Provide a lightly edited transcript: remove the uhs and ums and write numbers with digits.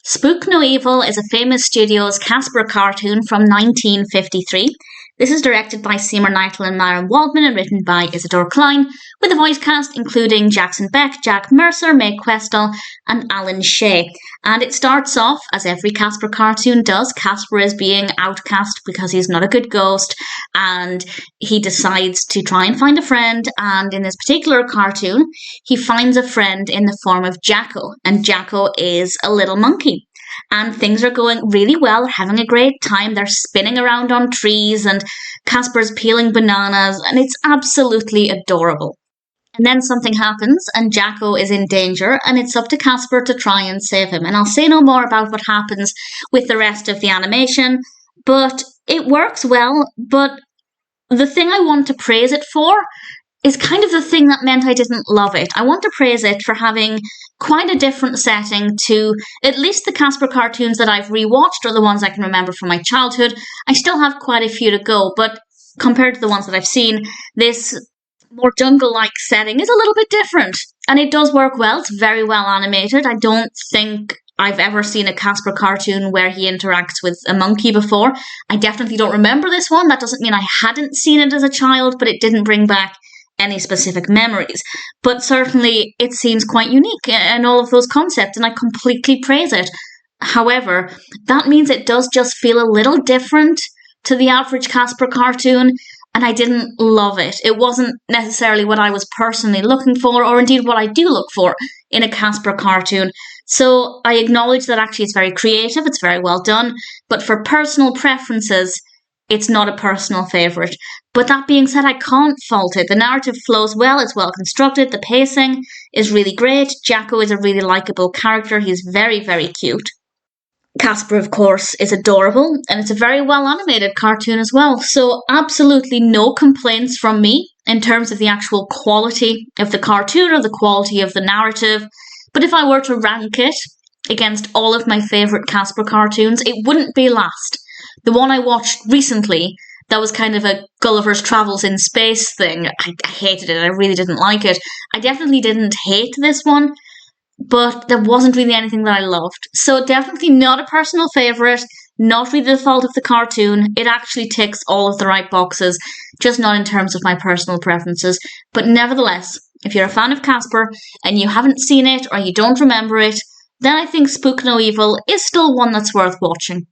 Spook No Evil is a famous studio's Casper cartoon from 1953. This is directed by Seymour, Kneitel and Myron Waldman and written by Isadore Klein, with a voice cast including Jackson Beck, Jack Mercer, Mae Questel and Alan Shay. And it starts off, as every Casper cartoon does, Casper is being outcast because he's not a good ghost, and he decides to try and find a friend, and in this particular cartoon, he finds a friend in the form of Jacko, and Jacko is a little monkey. And things are going really well, they're having a great time, they're spinning around on trees, and Casper's peeling bananas, and it's absolutely adorable. And then something happens, and Jacko is in danger, and it's up to Casper to try and save him. And I'll say no more about what happens with the rest of the animation, but it works well. But the thing I want to praise it for is kind of the thing that meant I didn't love it. I want to praise it for having quite a different setting to at least the Casper cartoons that I've rewatched, or the ones I can remember from my childhood. I still have quite a few to go, but compared to the ones that I've seen, this more jungle-like setting is a little bit different. And it does work well. It's very well animated. I don't think I've ever seen a Casper cartoon where he interacts with a monkey before. I definitely don't remember this one. That doesn't mean I hadn't seen it as a child, but it didn't bring back any specific memories. But certainly it seems quite unique in all of those concepts, and I completely praise it. However, that means it does just feel a little different to the average Casper cartoon, and I didn't love it. It wasn't necessarily what I was personally looking for, or indeed what I do look for in a Casper cartoon. So I acknowledge that actually it's very creative, it's very well done, but for personal preferences, it's not a personal favourite. But that being said, I can't fault it. The narrative flows well, it's well constructed, the pacing is really great, Jacko is a really likeable character, he's very, very cute. Casper, of course, is adorable, and it's a very well animated cartoon as well. So absolutely no complaints from me in terms of the actual quality of the cartoon or the quality of the narrative. But if I were to rank it against all of my favourite Casper cartoons, it wouldn't be last. The one I watched recently, that was kind of a Gulliver's Travels in Space thing, I hated it, I really didn't like it. I definitely didn't hate this one, but there wasn't really anything that I loved. So definitely not a personal favourite, not really the fault of the cartoon. It actually ticks all of the right boxes, just not in terms of my personal preferences. But nevertheless, if you're a fan of Casper and you haven't seen it or you don't remember it, then I think Spook No Evil is still one that's worth watching.